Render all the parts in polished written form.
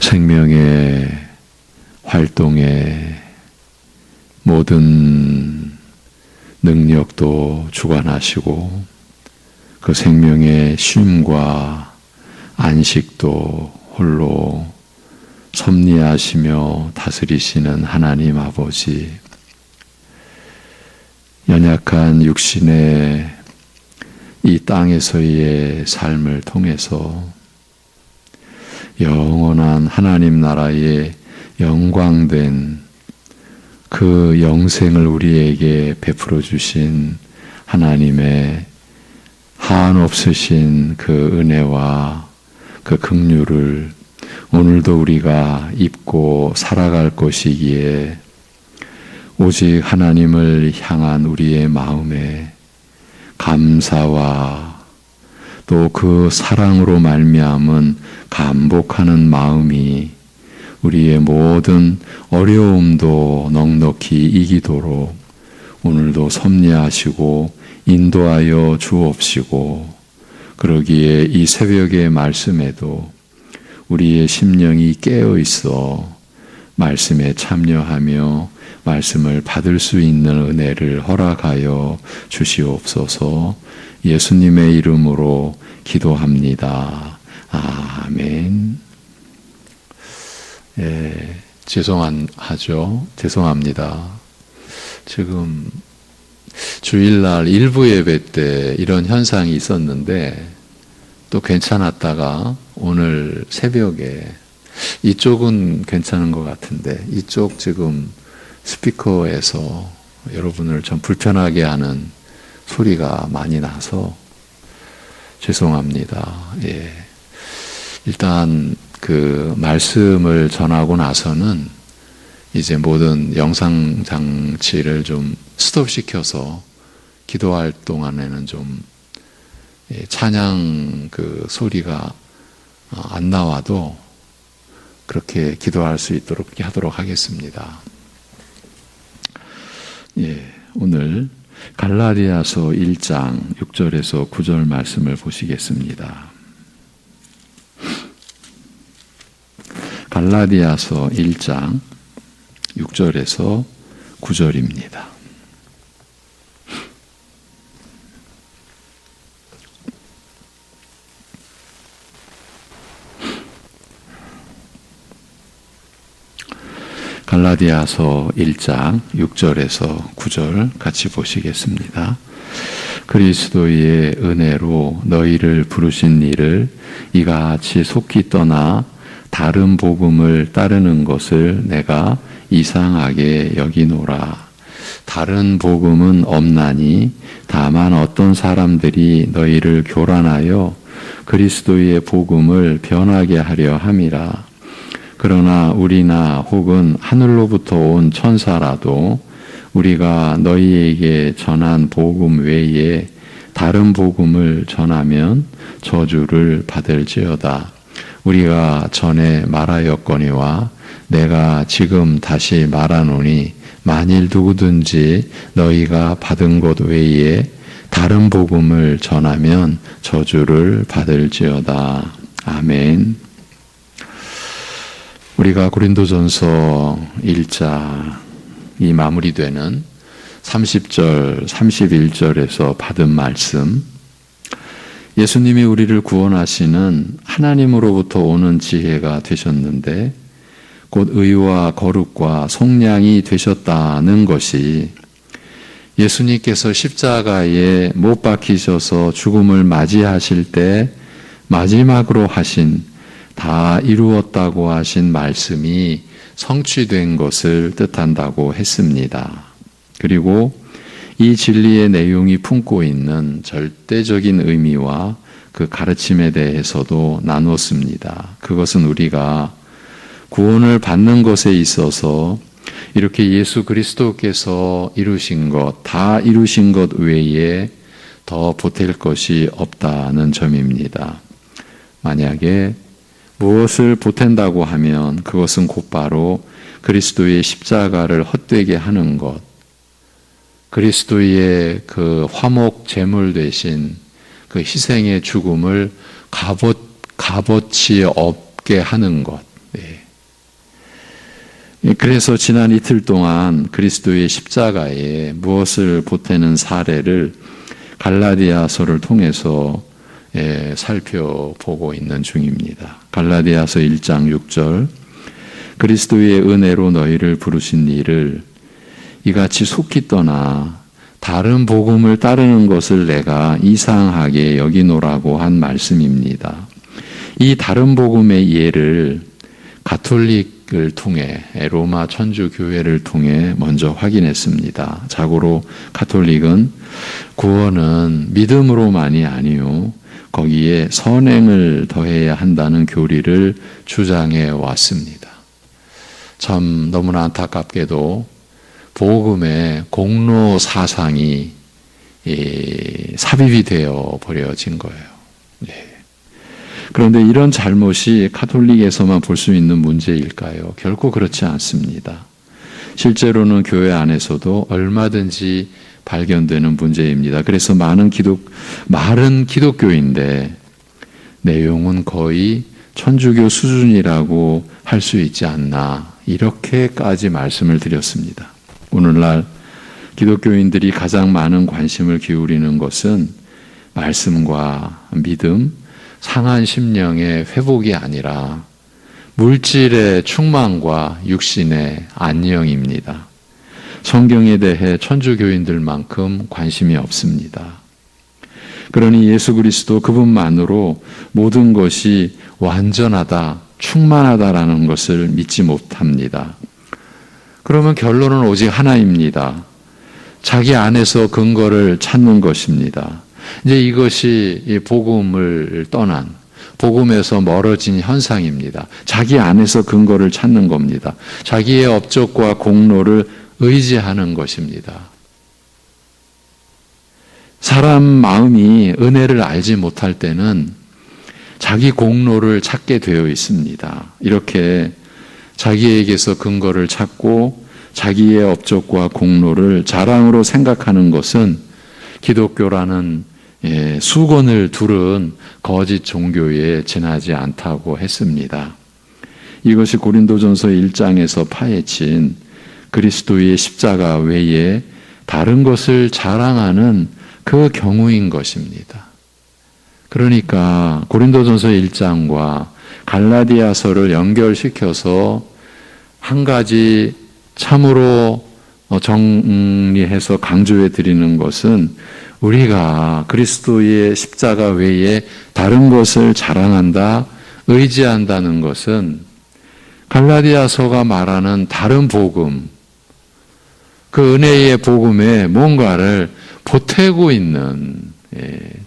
생명의 활동에 모든 능력도 주관하시고 그 생명의 쉼과 안식도 홀로 섭리하시며 다스리시는 하나님 아버지, 연약한 육신의 이 땅에서의 삶을 통해서 영원한 하나님 나라의 영광된 그 영생을 우리에게 베풀어 주신 하나님의 한없으신 그 은혜와 그 긍휼을 오늘도 우리가 입고 살아갈 것이기에 오직 하나님을 향한 우리의 마음에 감사와 또 그 사랑으로 말미암은 감복하는 마음이 우리의 모든 어려움도 넉넉히 이기도록 오늘도 섭리하시고 인도하여 주옵시고, 그러기에 이 새벽의 말씀에도 우리의 심령이 깨어 있어 말씀에 참여하며 말씀을 받을 수 있는 은혜를 허락하여 주시옵소서. 예수님의 이름으로 기도합니다. 아멘. 죄송합니다. 지금 주일날 일부 예배 때 이런 현상이 있었는데 또 괜찮았다가 오늘 새벽에 이쪽은 괜찮은 것 같은데 이쪽 지금 스피커에서 여러분을 좀 불편하게 하는 소리가 많이 나서 죄송합니다. 일단 그 말씀을 전하고 나서는 이제 모든 영상 장치를 좀 스톱시켜서 기도할 동안에는 좀 찬양 그 소리가 안 나와도 그렇게 기도할 수 있도록 하도록 하겠습니다. 오늘 갈라디아서 1장 6절에서 9절 말씀을 보시겠습니다. 갈라디아서 1장 6절에서 9절입니다. 갈라디아서 1장 6절에서 9절 같이 보시겠습니다. 그리스도의 은혜로 너희를 부르신 이를 이같이 속히 떠나 다른 복음을 따르는 것을 내가 이상하게 여기노라. 다른 복음은 없나니 다만 어떤 사람들이 너희를 교란하여 그리스도의 복음을 변하게 하려 함이라. 그러나 우리나 혹은 하늘로부터 온 천사라도 우리가 너희에게 전한 복음 외에 다른 복음을 전하면 저주를 받을지어다. 우리가 전에 말하였거니와 내가 지금 다시 말하노니 만일 누구든지 너희가 받은 것 외에 다른 복음을 전하면 저주를 받을지어다. 아멘. 우리가 고린도전서 1장이 마무리되는 30절, 31절에서 받은 말씀, 예수님이 우리를 구원하시는 하나님으로부터 오는 지혜가 되셨는데 곧 의와 거룩과 속량이 되셨다는 것이 예수님께서 십자가에 못 박히셔서 죽음을 맞이하실 때 마지막으로 하신 다 이루었다고 하신 말씀이 성취된 것을 뜻한다고 했습니다. 그리고 이 진리의 내용이 품고 있는 절대적인 의미와 그 가르침에 대해서도 나눴습니다. 그것은 우리가 구원을 받는 것에 있어서 이렇게 예수 그리스도께서 이루신 것, 다 이루신 것 외에 더 보탤 것이 없다는 점입니다. 만약에 무엇을 보탠다고 하면 그것은 곧바로 그리스도의 십자가를 헛되게 하는 것, 그리스도의 그 화목 제물 되신 그 희생의 죽음을 값어치 없게 하는 것, 그래서 지난 이틀 동안 그리스도의 십자가에 무엇을 보태는 사례를 갈라디아서를 통해서 살펴보고 있는 중입니다. 갈라디아서 1장 6절, 그리스도의 은혜로 너희를 부르신 이를 이같이 속히 떠나 다른 복음을 따르는 것을 내가 이상하게 여기노라고 한 말씀입니다. 이 다른 복음의 예를 가톨릭을 통해, 로마 천주교회를 통해 먼저 확인했습니다. 자고로 가톨릭은 구원은 믿음으로만이 아니요 거기에 선행을 더해야 한다는 교리를 주장해 왔습니다. 참 너무나 안타깝게도 복음의 공로 사상이 삽입이 되어 버려진 거예요. 그런데 이런 잘못이 가톨릭에서만 볼 수 있는 문제일까요? 결코 그렇지 않습니다. 실제로는 교회 안에서도 얼마든지 발견되는 문제입니다. 그래서 말은 기독교인데 내용은 거의 천주교 수준이라고 할 수 있지 않나, 이렇게까지 말씀을 드렸습니다. 오늘날 기독교인들이 가장 많은 관심을 기울이는 것은 말씀과 믿음, 상한 심령의 회복이 아니라 물질의 충만과 육신의 안녕입니다. 성경에 대해 천주교인들만큼 관심이 없습니다. 그러니 예수 그리스도 그분만으로 모든 것이 완전하다, 충만하다라는 것을 믿지 못합니다. 그러면 결론은 오직 하나입니다. 자기 안에서 근거를 찾는 것입니다. 이제 이것이 복음을 떠난, 복음에서 멀어진 현상입니다. 자기 안에서 근거를 찾는 겁니다. 자기의 업적과 공로를 의지하는 것입니다. 사람 마음이 은혜를 알지 못할 때는 자기 공로를 찾게 되어 있습니다. 이렇게 자기에게서 근거를 찾고 자기의 업적과 공로를 자랑으로 생각하는 것은 기독교라는 수건을 두른 거짓 종교에 지나지 않다고 했습니다. 이것이 고린도전서 1장에서 파헤친 그리스도의 십자가 외에 다른 것을 자랑하는 그 경우인 것입니다. 그러니까 고린도전서 1장과 갈라디아서를 연결시켜서 한 가지 참으로 정리해서 강조해 드리는 것은 우리가 그리스도의 십자가 외에 다른 것을 자랑한다, 의지한다는 것은 갈라디아서가 말하는 다른 복음, 그 은혜의 복음에 뭔가를 보태고 있는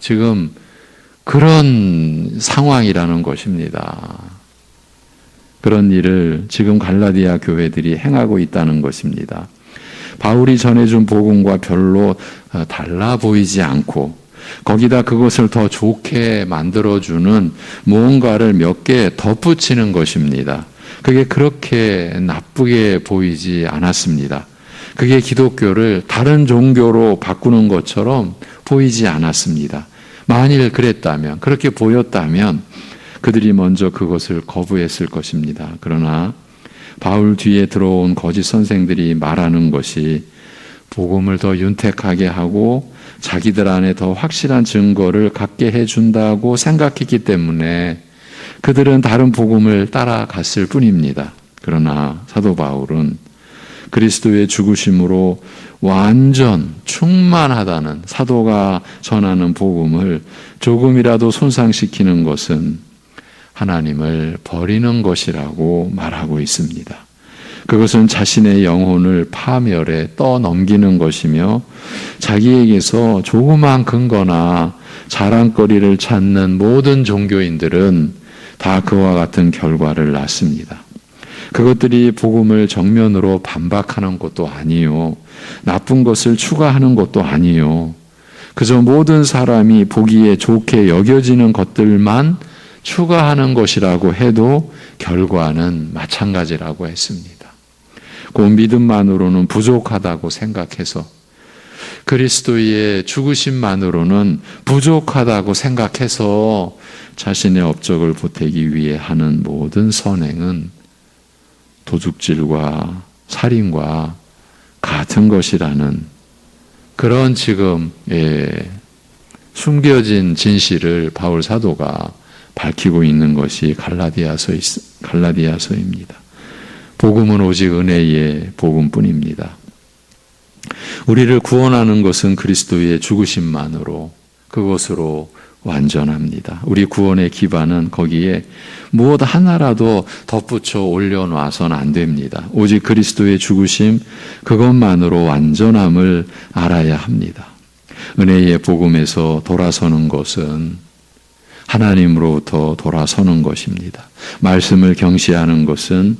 지금 그런 상황이라는 것입니다. 그런 일을 지금 갈라디아 교회들이 행하고 있다는 것입니다. 바울이 전해준 복음과 별로 달라 보이지 않고 거기다 그것을 더 좋게 만들어주는 무언가를 몇 개 덧붙이는 것입니다. 그게 그렇게 나쁘게 보이지 않았습니다. 그게 기독교를 다른 종교로 바꾸는 것처럼 보이지 않았습니다. 만일 그랬다면, 그렇게 보였다면 그들이 먼저 그것을 거부했을 것입니다. 그러나 바울 뒤에 들어온 거짓 선생들이 말하는 것이 복음을 더 윤택하게 하고 자기들 안에 더 확실한 증거를 갖게 해준다고 생각했기 때문에 그들은 다른 복음을 따라갔을 뿐입니다. 그러나 사도 바울은 그리스도의 죽으심으로 완전 충만하다는 사도가 전하는 복음을 조금이라도 손상시키는 것은 하나님을 버리는 것이라고 말하고 있습니다. 그것은 자신의 영혼을 파멸에 떠넘기는 것이며 자기에게서 조그만 근거나 자랑거리를 찾는 모든 종교인들은 다 그와 같은 결과를 낳습니다. 그것들이 복음을 정면으로 반박하는 것도 아니요, 나쁜 것을 추가하는 것도 아니요, 그저 모든 사람이 보기에 좋게 여겨지는 것들만 추가하는 것이라고 해도 결과는 마찬가지라고 했습니다. 그 믿음만으로는 부족하다고 생각해서, 그리스도의 죽으심만으로는 부족하다고 생각해서 자신의 업적을 보태기 위해 하는 모든 선행은 도둑질과 살인과 같은 것이라는 그런 지금 숨겨진 진실을 바울 사도가 밝히고 있는 것이 갈라디아서입니다. 복음은 오직 은혜의 복음뿐입니다. 우리를 구원하는 것은 그리스도의 죽으심만으로 그것으로 완전합니다. 우리 구원의 기반은 거기에 무엇 하나라도 덧붙여 올려놔서는 안 됩니다. 오직 그리스도의 죽으심 그것만으로 완전함을 알아야 합니다. 은혜의 복음에서 돌아서는 것은 하나님으로부터 돌아서는 것입니다. 말씀을 경시하는 것은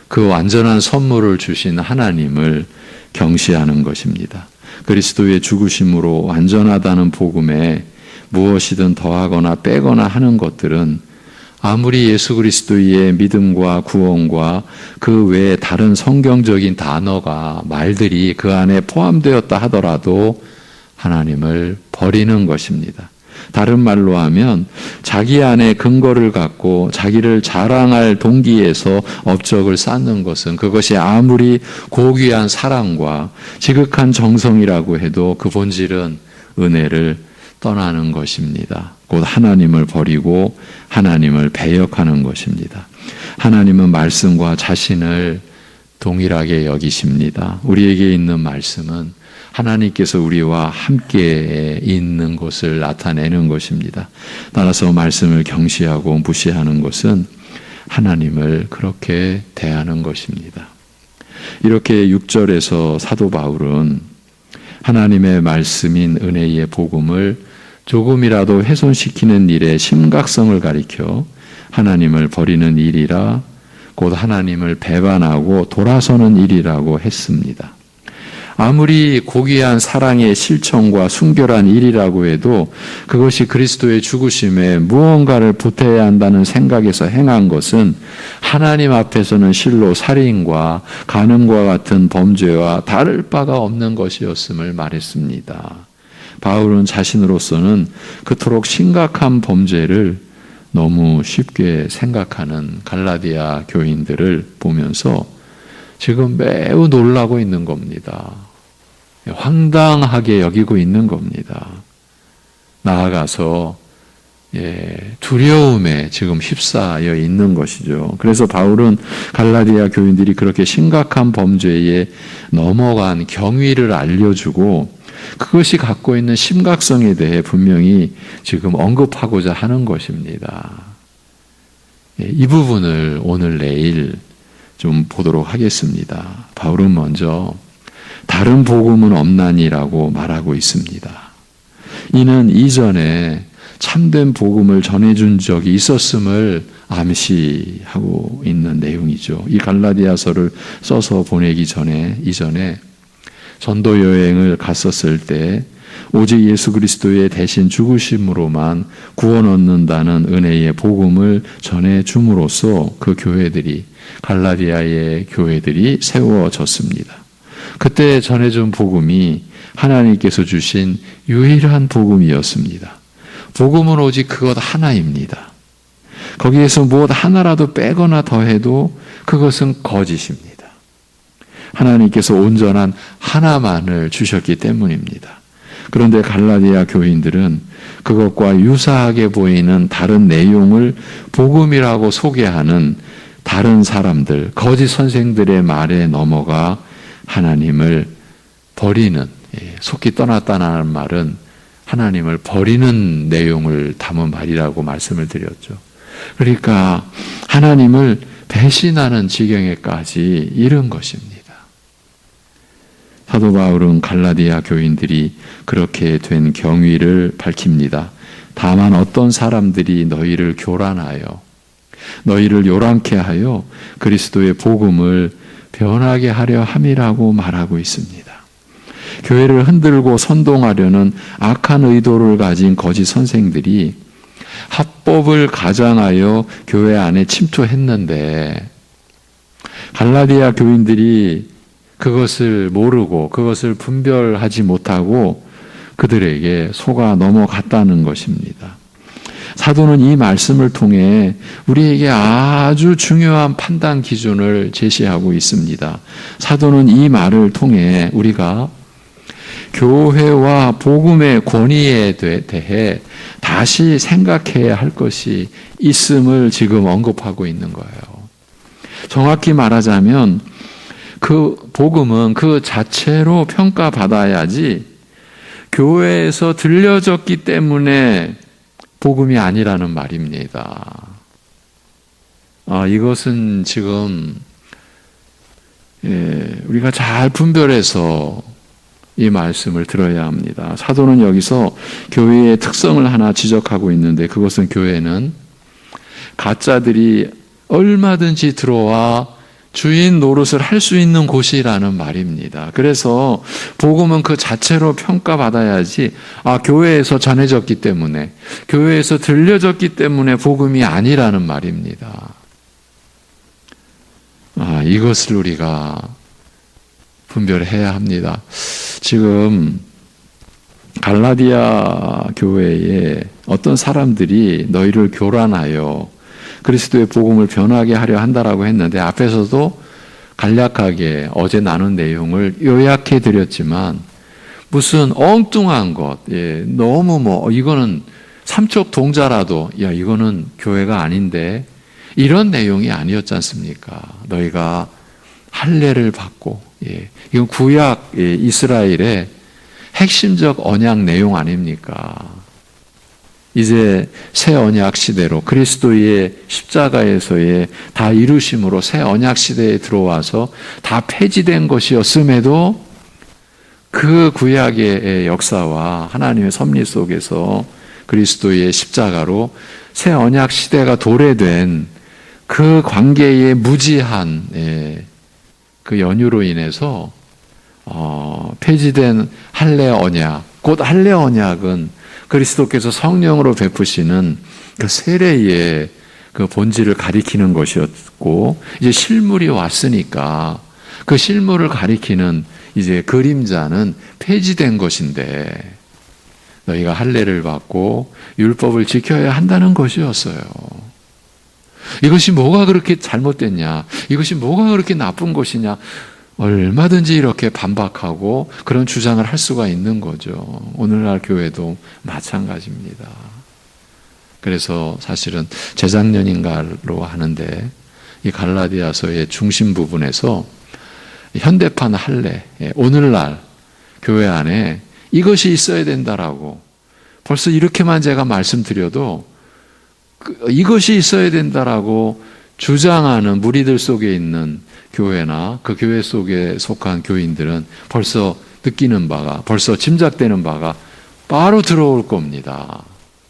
그 완전한 선물을 주신 하나님을 경시하는 것입니다. 그리스도의 죽으심으로 완전하다는 복음에 무엇이든 더하거나 빼거나 하는 것들은 아무리 예수 그리스도의 믿음과 구원과 그 외에 다른 성경적인 단어가 말들이 그 안에 포함되었다 하더라도 하나님을 버리는 것입니다. 다른 말로 하면 자기 안에 근거를 갖고 자기를 자랑할 동기에서 업적을 쌓는 것은 그것이 아무리 고귀한 사랑과 지극한 정성이라고 해도 그 본질은 은혜를 떠나는 것입니다. 곧 하나님을 버리고 하나님을 배역하는 것입니다. 하나님은 말씀과 자신을 동일하게 여기십니다. 우리에게 있는 말씀은 하나님께서 우리와 함께 있는 것을 나타내는 것입니다. 따라서 말씀을 경시하고 무시하는 것은 하나님을 그렇게 대하는 것입니다. 이렇게 6절에서 사도 바울은 하나님의 말씀인 은혜의 복음을 조금이라도 훼손시키는 일의 심각성을 가리켜 하나님을 버리는 일이라 곧 하나님을 배반하고 돌아서는 일이라고 했습니다. 아무리 고귀한 사랑의 실천과 순결한 일이라고 해도 그것이 그리스도의 죽으심에 무언가를 보태야 한다는 생각에서 행한 것은 하나님 앞에서는 실로 살인과 간음과 같은 범죄와 다를 바가 없는 것이었음을 말했습니다. 바울은 자신으로서는 그토록 심각한 범죄를 너무 쉽게 생각하는 갈라디아 교인들을 보면서 지금 매우 놀라고 있는 겁니다. 황당하게 여기고 있는 겁니다. 나아가서 두려움에 지금 휩싸여 있는 것이죠. 그래서 바울은 갈라디아 교인들이 그렇게 심각한 범죄에 넘어간 경위를 알려주고 그것이 갖고 있는 심각성에 대해 분명히 지금 언급하고자 하는 것입니다. 이 부분을 오늘 내일 좀 보도록 하겠습니다. 바울은 먼저 다른 복음은 없나니라고 말하고 있습니다. 이는 이전에 참된 복음을 전해준 적이 있었음을 암시하고 있는 내용이죠. 이 갈라디아서를 써서 보내기 전에 이전에 전도 여행을 갔었을 때 오직 예수 그리스도의 대신 죽으심으로만 구원 얻는다는 은혜의 복음을 전해 줌으로써 그 교회들이 갈라디아의 교회들이 세워졌습니다. 그때 전해준 복음이 하나님께서 주신 유일한 복음이었습니다. 복음은 오직 그것 하나입니다. 거기에서 무엇 하나라도 빼거나 더해도 그것은 거짓입니다. 하나님께서 온전한 하나만을 주셨기 때문입니다. 그런데 갈라디아 교인들은 그것과 유사하게 보이는 다른 내용을 복음이라고 소개하는 다른 사람들, 거짓 선생들의 말에 넘어가 하나님을 버리는, 속히 떠났다는 말은 하나님을 버리는 내용을 담은 말이라고 말씀을 드렸죠. 그러니까 하나님을 배신하는 지경에까지 이른 것입니다. 사도 바울은 갈라디아 교인들이 그렇게 된 경위를 밝힙니다. 다만 어떤 사람들이 너희를 교란하여 너희를 요란케 하여 그리스도의 복음을 변하게 하려 함이라고 말하고 있습니다. 교회를 흔들고 선동하려는 악한 의도를 가진 거짓 선생들이 합법을 가장하여 교회 안에 침투했는데 갈라디아 교인들이 그것을 모르고 그것을 분별하지 못하고 그들에게 속아 넘어갔다는 것입니다. 사도는 이 말씀을 통해 우리에게 아주 중요한 판단 기준을 제시하고 있습니다. 사도는 이 말을 통해 우리가 교회와 복음의 권위에 대해 다시 생각해야 할 것이 있음을 지금 언급하고 있는 거예요. 정확히 말하자면 그 복음은 그 자체로 평가받아야지 교회에서 들려졌기 때문에 복음이 아니라는 말입니다. 이것은 지금 우리가 잘 분별해서 이 말씀을 들어야 합니다. 사도는 여기서 교회의 특성을 하나 지적하고 있는데 그것은 교회는 가짜들이 얼마든지 들어와 주인 노릇을 할 수 있는 곳이라는 말입니다. 그래서 복음은 그 자체로 평가받아야지 교회에서 전해졌기 때문에 교회에서 들려졌기 때문에 복음이 아니라는 말입니다. 이것을 우리가 분별해야 합니다. 지금 갈라디아 교회에 어떤 사람들이 너희를 교란하여 그리스도의 복음을 변하게 하려 한다라고 했는데 앞에서도 간략하게 어제 나눈 내용을 요약해 드렸지만 무슨 엉뚱한 것, 너무 이거는 삼척 동자라도 이거는 교회가 아닌데 이런 내용이 아니었지 않습니까? 너희가 할례를 받고 이건 구약 이스라엘의 핵심적 언약 내용 아닙니까? 이제 새 언약 시대로 그리스도의 십자가에서의 다 이루심으로 새 언약 시대에 들어와서 다 폐지된 것이었음에도 그 구약의 역사와 하나님의 섭리 속에서 그리스도의 십자가로 새 언약 시대가 도래된 그 관계의 무지한 그 연유로 인해서 폐지된 할례 언약, 곧 할례 언약은 그리스도께서 성령으로 베푸시는 그 세례의 그 본질을 가리키는 것이었고 이제 실물이 왔으니까 그 실물을 가리키는 이제 그림자는 폐지된 것인데 너희가 할례를 받고 율법을 지켜야 한다는 것이었어요. 이것이 뭐가 그렇게 잘못됐냐? 이것이 뭐가 그렇게 나쁜 것이냐? 얼마든지 이렇게 반박하고 그런 주장을 할 수가 있는 거죠. 오늘날 교회도 마찬가지입니다. 그래서 사실은 재작년인가로 하는데 이 갈라디아서의 중심 부분에서 현대판 할례, 오늘날 교회 안에 이것이 있어야 된다라고 벌써 이렇게만 제가 말씀드려도 이것이 있어야 된다라고 주장하는 무리들 속에 있는 교회나 그 교회 속에 속한 교인들은 벌써 느끼는 바가, 벌써 짐작되는 바가 바로 들어올 겁니다.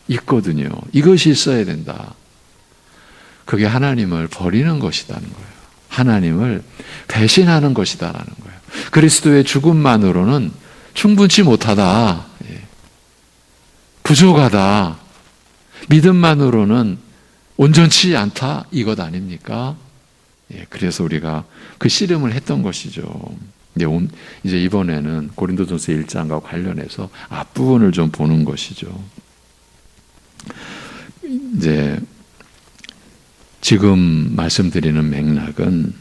있거든요. 이것이 있어야 된다. 그게 하나님을 버리는 것이라는 거예요. 하나님을 배신하는 것이다라는 거예요. 그리스도의 죽음만으로는 충분치 못하다. 부족하다. 믿음만으로는 온전치 않다. 이것 아닙니까? 그래서 우리가 그 씨름을 했던 것이죠. 이제 이번에는 고린도전서 1장과 관련해서 앞부분을 좀 보는 것이죠. 이제 지금 말씀드리는 맥락은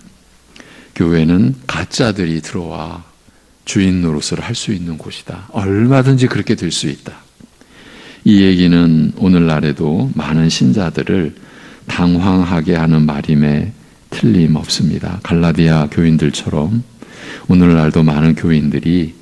교회는 가짜들이 들어와 주인 노릇을 할 수 있는 곳이다. 얼마든지 그렇게 될 수 있다. 이 얘기는 오늘날에도 많은 신자들을 당황하게 하는 말임에 틀림없습니다. 갈라디아 교인들처럼 오늘날도 많은 교인들이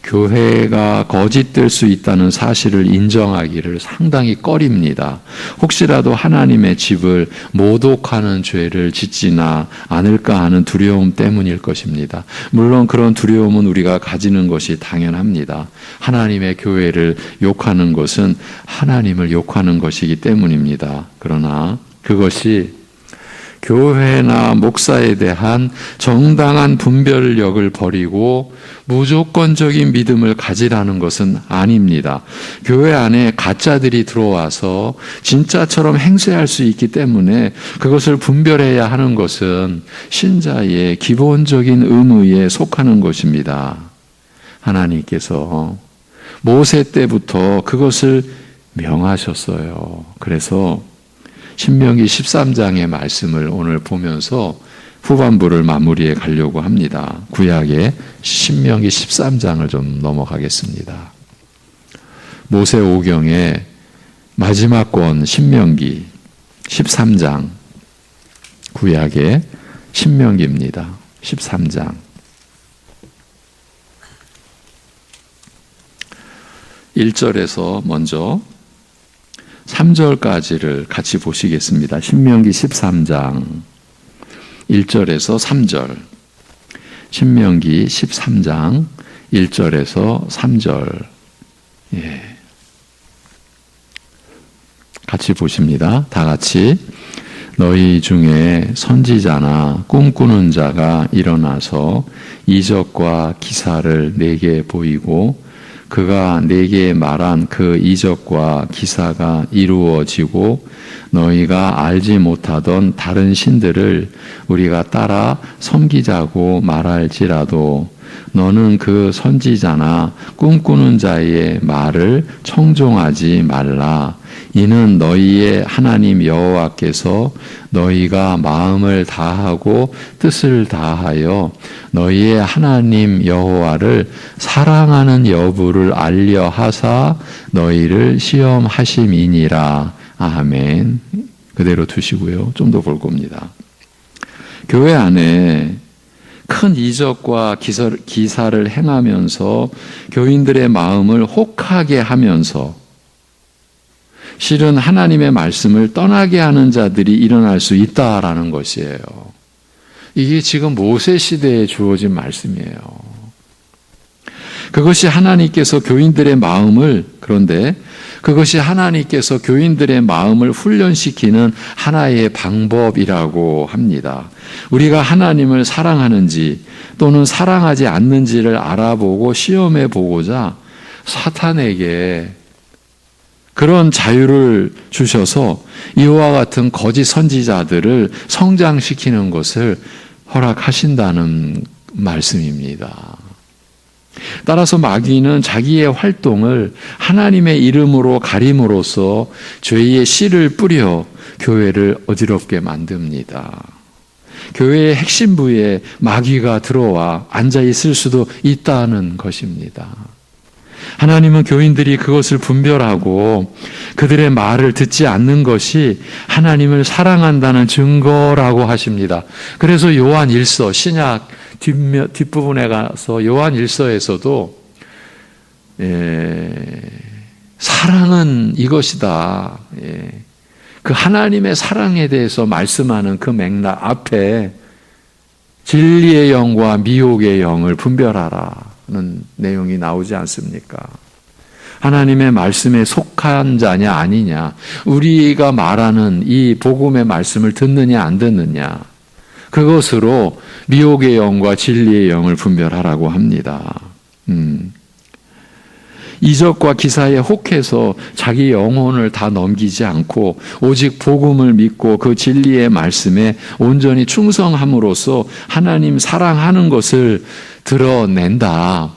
교회가 거짓될 수 있다는 사실을 인정하기를 상당히 꺼립니다. 혹시라도 하나님의 집을 모독하는 죄를 짓지나 않을까 하는 두려움 때문일 것입니다. 물론 그런 두려움은 우리가 가지는 것이 당연합니다. 하나님의 교회를 욕하는 것은 하나님을 욕하는 것이기 때문입니다. 그러나 그것이 교회나 목사에 대한 정당한 분별력을 버리고 무조건적인 믿음을 가지라는 것은 아닙니다. 교회 안에 가짜들이 들어와서 진짜처럼 행세할 수 있기 때문에 그것을 분별해야 하는 것은 신자의 기본적인 의무에 속하는 것입니다. 하나님께서 모세 때부터 그것을 명하셨어요. 그래서 신명기 13장의 말씀을 오늘 보면서 후반부를 마무리해 가려고 합니다. 구약의 신명기 13장을 좀 넘어가겠습니다. 모세 오경의 마지막 권 신명기 13장, 구약의 신명기입니다. 13장. 1절에서 먼저 3절까지를 같이 보시겠습니다. 신명기 13장 1절에서 3절. 신명기 13장 1절에서 3절. 예. 같이 보십니다. 다 같이. 너희 중에 선지자나 꿈꾸는 자가 일어나서 이적과 기사를 내게 보이고 그가 내게 말한 그 이적과 기사가 이루어지고 너희가 알지 못하던 다른 신들을 우리가 따라 섬기자고 말할지라도 너는 그 선지자나 꿈꾸는 자의 말을 청종하지 말라. 이는 너희의 하나님 여호와께서 너희가 마음을 다하고 뜻을 다하여 너희의 하나님 여호와를 사랑하는 여부를 알려 하사 너희를 시험하심이니라. 아멘. 그대로 두시고요. 좀 더 볼 겁니다. 교회 안에 큰 이적과 기사를 행하면서 교인들의 마음을 혹하게 하면서 실은 하나님의 말씀을 떠나게 하는 자들이 일어날 수 있다라는 것이에요. 이게 지금 모세 시대에 주어진 말씀이에요. 그것이 하나님께서 교인들의 마음을, 그런데 그것이 하나님께서 교인들의 마음을 훈련시키는 하나의 방법이라고 합니다. 우리가 하나님을 사랑하는지 또는 사랑하지 않는지를 알아보고 시험해 보고자 사탄에게 그런 자유를 주셔서 이와 같은 거짓 선지자들을 성장시키는 것을 허락하신다는 말씀입니다. 따라서 마귀는 자기의 활동을 하나님의 이름으로 가림으로써 죄의 씨를 뿌려 교회를 어지럽게 만듭니다. 교회의 핵심부에 마귀가 들어와 앉아 있을 수도 있다는 것입니다. 하나님은 교인들이 그것을 분별하고 그들의 말을 듣지 않는 것이 하나님을 사랑한다는 증거라고 하십니다. 그래서 요한 1서, 신약 뒷부분에 가서 요한 1서에서도 사랑은 이것이다. 그 하나님의 사랑에 대해서 말씀하는 그 맥락 앞에 진리의 영과 미혹의 영을 분별하라는 내용이 나오지 않습니까? 하나님의 말씀에 속한 자냐 아니냐, 우리가 말하는 이 복음의 말씀을 듣느냐 안 듣느냐, 그것으로 미혹의 영과 진리의 영을 분별하라고 합니다. 이적과 기사에 혹해서 자기 영혼을 다 넘기지 않고 오직 복음을 믿고 그 진리의 말씀에 온전히 충성함으로써 하나님 사랑하는 것을 드러낸다.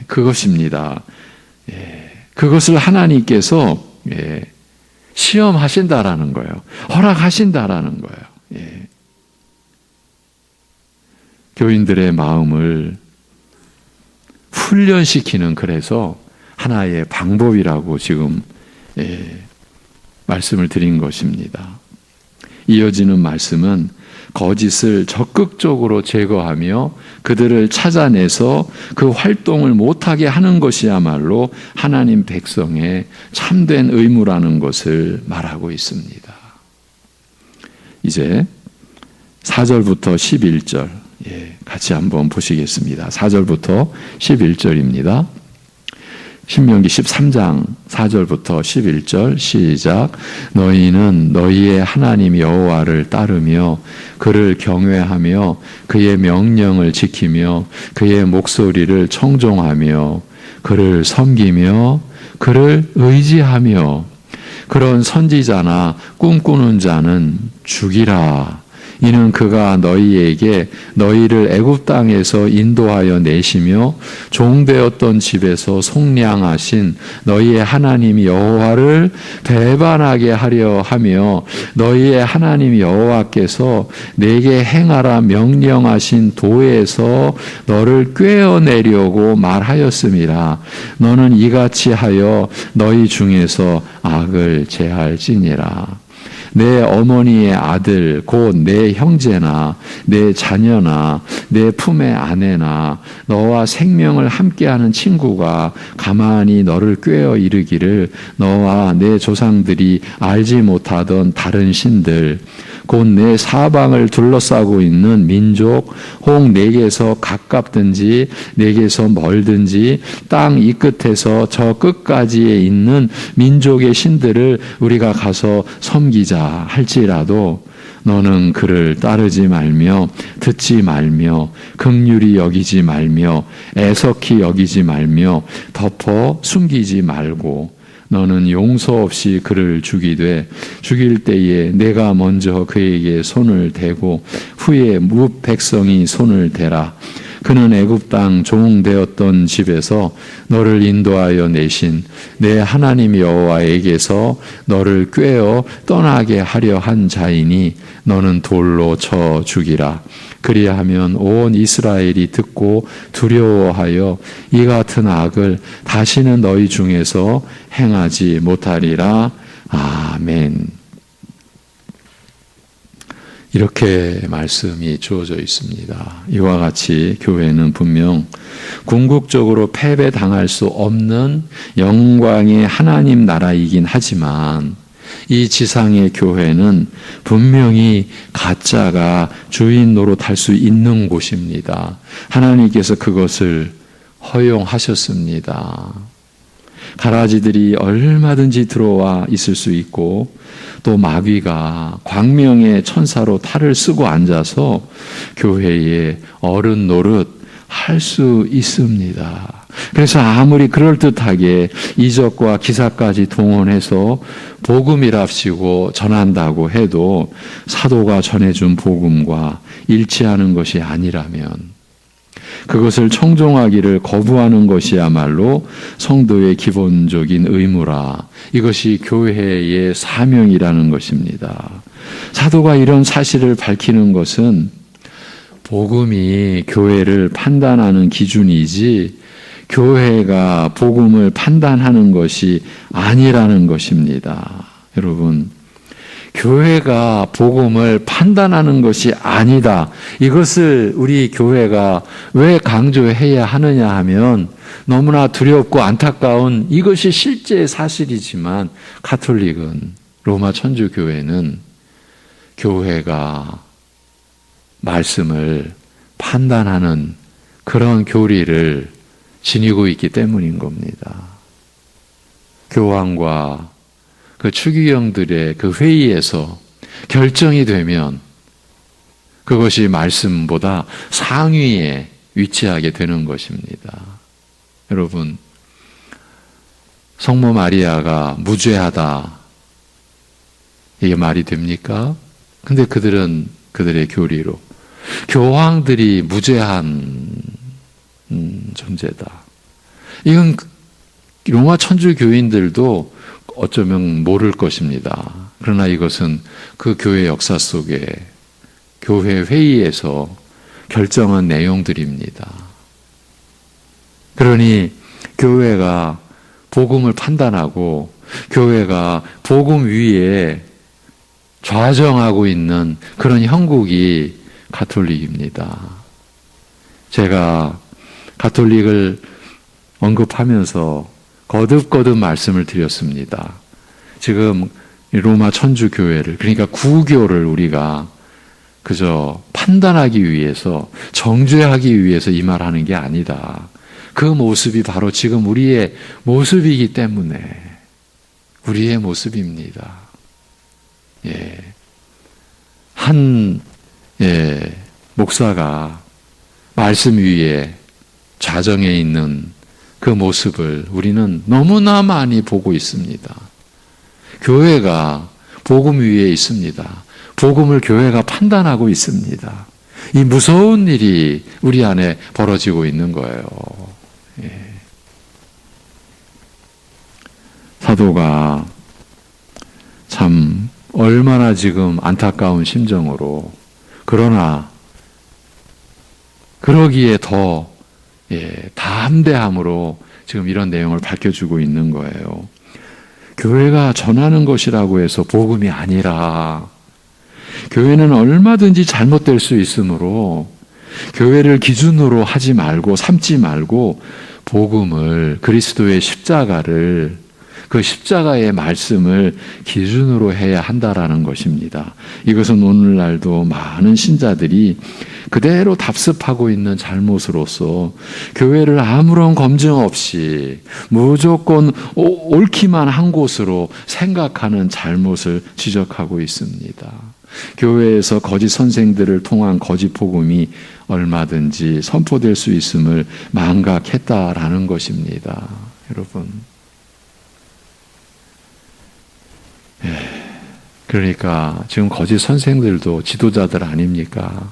그것입니다. 그것을 하나님께서 시험하신다라는 거예요. 허락하신다라는 거예요. 교인들의 마음을 훈련시키는, 그래서 하나의 방법이라고 지금 말씀을 드린 것입니다. 이어지는 말씀은 거짓을 적극적으로 제거하며 그들을 찾아내서 그 활동을 못하게 하는 것이야말로 하나님 백성의 참된 의무라는 것을 말하고 있습니다. 이제 4절부터 11절 같이 한번 보시겠습니다. 4절부터 11절입니다. 신명기 13장 4절부터 11절 시작. 너희는 너희의 하나님 여호와를 따르며 그를 경외하며 그의 명령을 지키며 그의 목소리를 청종하며 그를 섬기며 그를 의지하며 그런 선지자나 꿈꾸는 자는 죽이라. 이는 그가 너희에게 너희를 애굽 땅에서 인도하여 내시며 종되었던 집에서 속량하신 너희의 하나님 여호와를 배반하게 하려 하며 너희의 하나님 여호와께서 내게 행하라 명령하신 도에서 너를 꿰어내려고 말하였음이라. 너는 이같이 하여 너희 중에서 악을 제할지니라. 내 어머니의 아들 곧 내 형제나 내 자녀나 내 품의 아내나 너와 생명을 함께하는 친구가 가만히 너를 꿰어 이르기를 너와 내 조상들이 알지 못하던 다른 신들 곧 내 사방을 둘러싸고 있는 민족 혹 내게서 가깝든지 내게서 멀든지 땅 이 끝에서 저 끝까지에 있는 민족의 신들을 우리가 가서 섬기자 할지라도 너는 그를 따르지 말며 듣지 말며 긍휼히 여기지 말며 애석히 여기지 말며 덮어 숨기지 말고 너는 용서 없이 그를 죽이되 죽일 때에 내가 먼저 그에게 손을 대고 후에 뭇 백성이 손을 대라. 그는 애굽 땅 종되었던 집에서 너를 인도하여 내신 내 하나님 여호와에게서 너를 꿰어 떠나게 하려 한 자이니 너는 돌로 쳐 죽이라. 그리하면 온 이스라엘이 듣고 두려워하여 이 같은 악을 다시는 너희 중에서 행하지 못하리라. 아멘. 이렇게 말씀이 주어져 있습니다. 이와 같이 교회는 분명 궁극적으로 패배당할 수 없는 영광의 하나님 나라이긴 하지만 이 지상의 교회는 분명히 가짜가 주인 노릇할 수 있는 곳입니다. 하나님께서 그것을 허용하셨습니다. 가라지들이 얼마든지 들어와 있을 수 있고 또 마귀가 광명의 천사로 탈을 쓰고 앉아서 교회에 어른 노릇 할 수 있습니다. 그래서 아무리 그럴듯하게 이적과 기사까지 동원해서 복음이랍시고 전한다고 해도 사도가 전해준 복음과 일치하는 것이 아니라면 그것을 청종하기를 거부하는 것이야말로 성도의 기본적인 의무라. 이것이 교회의 사명이라는 것입니다. 사도가 이런 사실을 밝히는 것은 복음이 교회를 판단하는 기준이지 교회가 복음을 판단하는 것이 아니라는 것입니다. 여러분, 교회가 복음을 판단하는 것이 아니다. 이것을 우리 교회가 왜 강조해야 하느냐 하면 너무나 두렵고 안타까운 이것이 실제 사실이지만 가톨릭은 로마 천주교회는 교회가 말씀을 판단하는 그런 교리를 지니고 있기 때문인 겁니다. 교황과 그 추기경들의 그 회의에서 결정이 되면 그것이 말씀보다 상위에 위치하게 되는 것입니다. 여러분, 성모 마리아가 무죄하다. 이게 말이 됩니까? 근데 그들은 그들의 교리로 교황들이 무죄한 존재다. 이건 로마 천주교인들도 어쩌면 모를 것입니다. 그러나 이것은 그 교회 역사 속에 교회 회의에서 결정한 내용들입니다. 그러니 교회가 복음을 판단하고 교회가 복음 위에 좌정하고 있는 그런 형국이 가톨릭입니다. 제가 가톨릭을 언급하면서 거듭거듭 말씀을 드렸습니다. 지금 로마 천주교회를, 그러니까 구교를 우리가 그저 판단하기 위해서, 정죄하기 위해서 이 말하는 게 아니다. 그 모습이 바로 지금 우리의 모습이기 때문에 우리의 모습입니다. 예. 한 목사가 말씀 위에 좌정해 있는 그 모습을 우리는 너무나 많이 보고 있습니다. 교회가 복음 위에 있습니다. 복음을 교회가 판단하고 있습니다. 이 무서운 일이 우리 안에 벌어지고 있는 거예요. 예. 사도가 참 얼마나 지금 안타까운 심정으로, 그러나 그러기에 더 담대함으로 지금 이런 내용을 밝혀주고 있는 거예요. 교회가 전하는 것이라고 해서 복음이 아니라, 교회는 얼마든지 잘못될 수 있으므로 교회를 기준으로 하지 말고 삼지 말고 복음을, 그리스도의 십자가를, 그 십자가의 말씀을 기준으로 해야 한다라는 것입니다. 이것은 오늘날도 많은 신자들이 그대로 답습하고 있는 잘못으로서 교회를 아무런 검증 없이 무조건 옳기만 한 곳으로 생각하는 잘못을 지적하고 있습니다. 교회에서 거짓 선생들을 통한 거짓 복음이 얼마든지 선포될 수 있음을 망각했다라는 것입니다. 여러분, 그러니까 지금 거짓 선생들도 지도자들 아닙니까?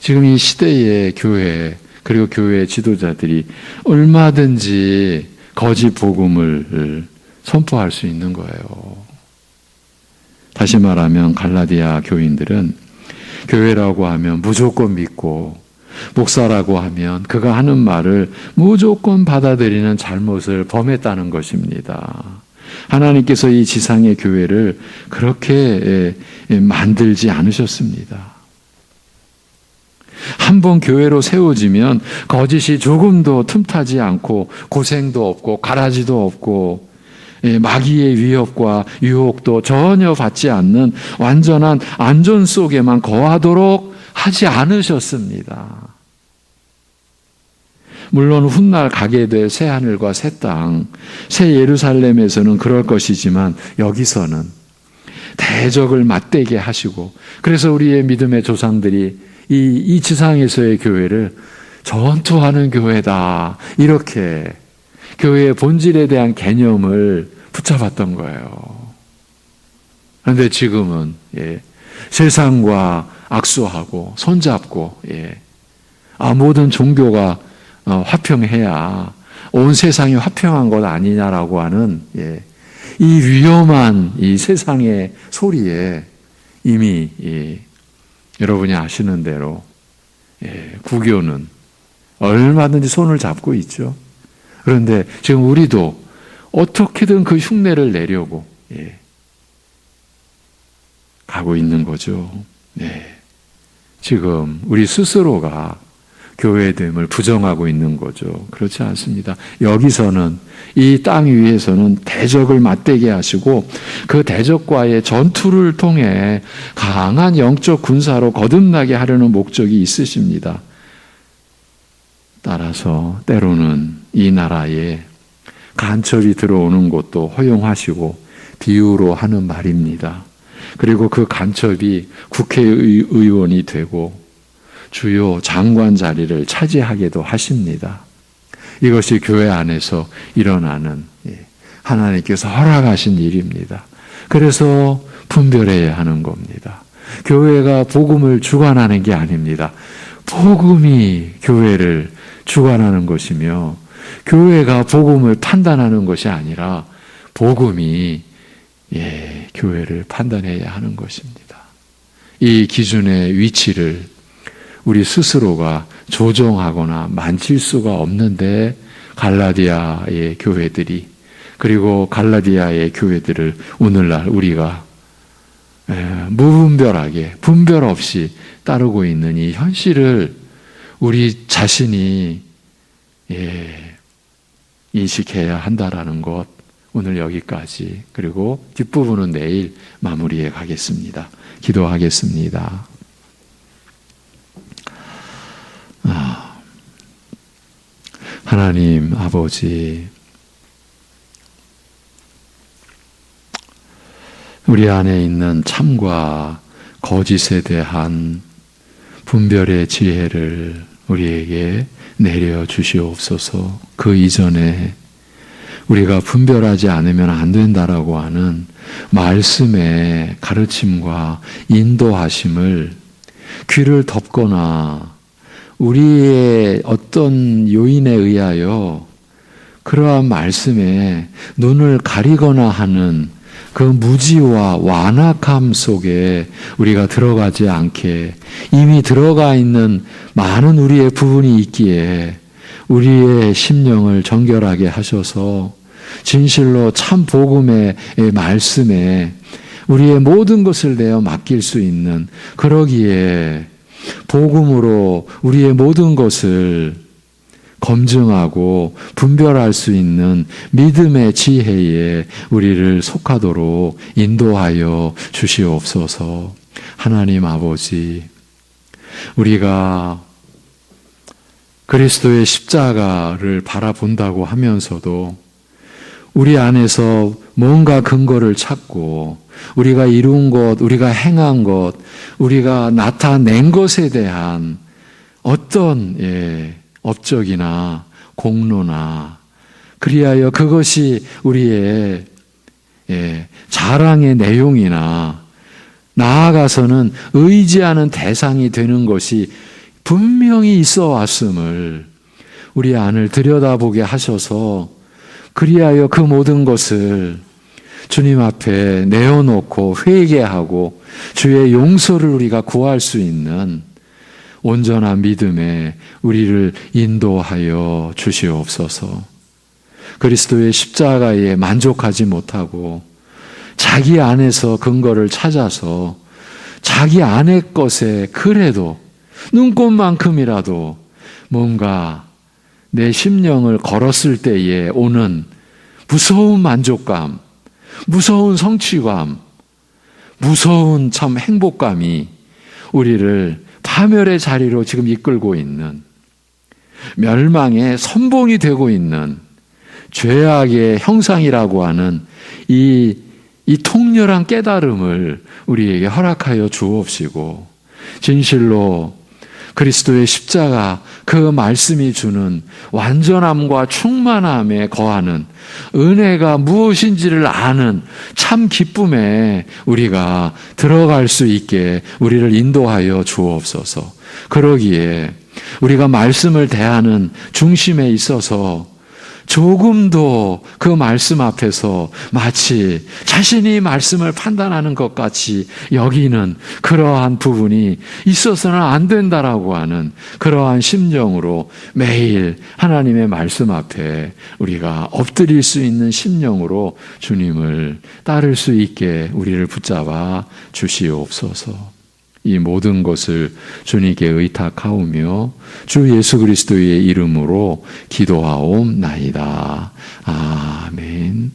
지금 이 시대의 교회, 그리고 교회의 지도자들이 얼마든지 거짓 복음을 선포할 수 있는 거예요. 다시 말하면 갈라디아 교인들은 교회라고 하면 무조건 믿고, 목사라고 하면 그가 하는 말을 무조건 받아들이는 잘못을 범했다는 것입니다. 하나님께서 이 지상의 교회를 그렇게 만들지 않으셨습니다. 한번 교회로 세워지면 거짓이 조금도 틈타지 않고, 고생도 없고 가라지도 없고 마귀의 위협과 유혹도 전혀 받지 않는 완전한 안전 속에만 거하도록 하지 않으셨습니다. 물론 훗날 가게 될 새 하늘과 새 땅, 새 예루살렘에서는 그럴 것이지만, 여기서는 대적을 맞대게 하시고, 그래서 우리의 믿음의 조상들이 이 지상에서의 교회를 전투하는 교회다, 이렇게 교회의 본질에 대한 개념을 붙잡았던 거예요. 그런데 지금은 세상과 악수하고 손잡고 모든 종교가 화평해야 온 세상이 화평한 것 아니냐라고 하는 이 위험한 이 세상의 소리에 이미 여러분이 아시는 대로 구교는 얼마든지 손을 잡고 있죠. 그런데 지금 우리도 어떻게든 그 흉내를 내려고 가고 있는 거죠. 지금 우리 스스로가 교회됨을 부정하고 있는 거죠. 그렇지 않습니다. 여기서는, 이 땅 위에서는 대적을 맞대게 하시고, 그 대적과의 전투를 통해 강한 영적 군사로 거듭나게 하려는 목적이 있으십니다. 따라서 때로는 이 나라에 간첩이 들어오는 것도 허용하시고 비유로 하는 말입니다. 그리고 그 간첩이 국회의원이 되고 주요 장관 자리를 차지하게도 하십니다. 이것이 교회 안에서 일어나는 하나님께서 허락하신 일입니다. 그래서 분별해야 하는 겁니다. 교회가 복음을 주관하는 게 아닙니다. 복음이 교회를 주관하는 것이며, 교회가 복음을 판단하는 것이 아니라 복음이 교회를 판단해야 하는 것입니다. 이 기준의 위치를 우리 스스로가 조정하거나 만질 수가 없는데, 갈라디아의 교회들이, 그리고 갈라디아의 교회들을 오늘날 우리가 무분별하게, 분별 없이 따르고 있는 이 현실을 우리 자신이 인식해야 한다라는 것, 오늘 여기까지, 그리고 뒷부분은 내일 마무리해 가겠습니다. 기도하겠습니다. 하나님 아버지, 우리 안에 있는 참과 거짓에 대한 분별의 지혜를 우리에게 내려주시옵소서. 그 이전에 우리가 분별하지 않으면 안 된다라고 하는 말씀의 가르침과 인도하심을 귀를 덮거나 우리의 어떤 요인에 의하여 그러한 말씀에 눈을 가리거나 하는 그 무지와 완악함 속에 우리가 들어가지 않게 이미 들어가 있는 많은 우리의 부분이 있기에 우리의 심령을 정결하게 하셔서 진실로 참 복음의 말씀에 우리의 모든 것을 내어 맡길 수 있는, 그러기에 복음으로 우리의 모든 것을 검증하고 분별할 수 있는 믿음의 지혜에 우리를 속하도록 인도하여 주시옵소서. 하나님 아버지, 우리가 그리스도의 십자가를 바라본다고 하면서도 우리 안에서 뭔가 근거를 찾고 우리가 이룬 것, 우리가 행한 것, 우리가 나타낸 것에 대한 어떤 업적이나 공로나 그리하여 그것이 우리의 자랑의 내용이나 나아가서는 의지하는 대상이 되는 것이 분명히 있어 왔음을 우리 안을 들여다보게 하셔서 그리하여 그 모든 것을 주님 앞에 내어놓고 회개하고 주의 용서를 우리가 구할 수 있는 온전한 믿음에 우리를 인도하여 주시옵소서. 그리스도의 십자가에 만족하지 못하고 자기 안에서 근거를 찾아서 자기 안의 것에 그래도 눈꽃만큼이라도 뭔가 내 심령을 걸었을 때에 오는 무서운 만족감, 무서운 성취감, 무서운 참 행복감이 우리를 파멸의 자리로 지금 이끌고 있는, 멸망의 선봉이 되고 있는 죄악의 형상이라고 하는 이 통렬한 깨달음을 우리에게 허락하여 주옵시고, 진실로 그리스도의 십자가 그 말씀이 주는 완전함과 충만함에 거하는 은혜가 무엇인지를 아는 참 기쁨에 우리가 들어갈 수 있게 우리를 인도하여 주옵소서. 그러기에 우리가 말씀을 대하는 중심에 있어서 조금도 그 말씀 앞에서 마치 자신이 말씀을 판단하는 것 같이 여기는 그러한 부분이 있어서는 안 된다라고 하는 그러한 심령으로 매일 하나님의 말씀 앞에 우리가 엎드릴 수 있는 심령으로 주님을 따를 수 있게 우리를 붙잡아 주시옵소서. 이 모든 것을 주님께 의탁하오며 주 예수 그리스도의 이름으로 기도하옵나이다. 아멘.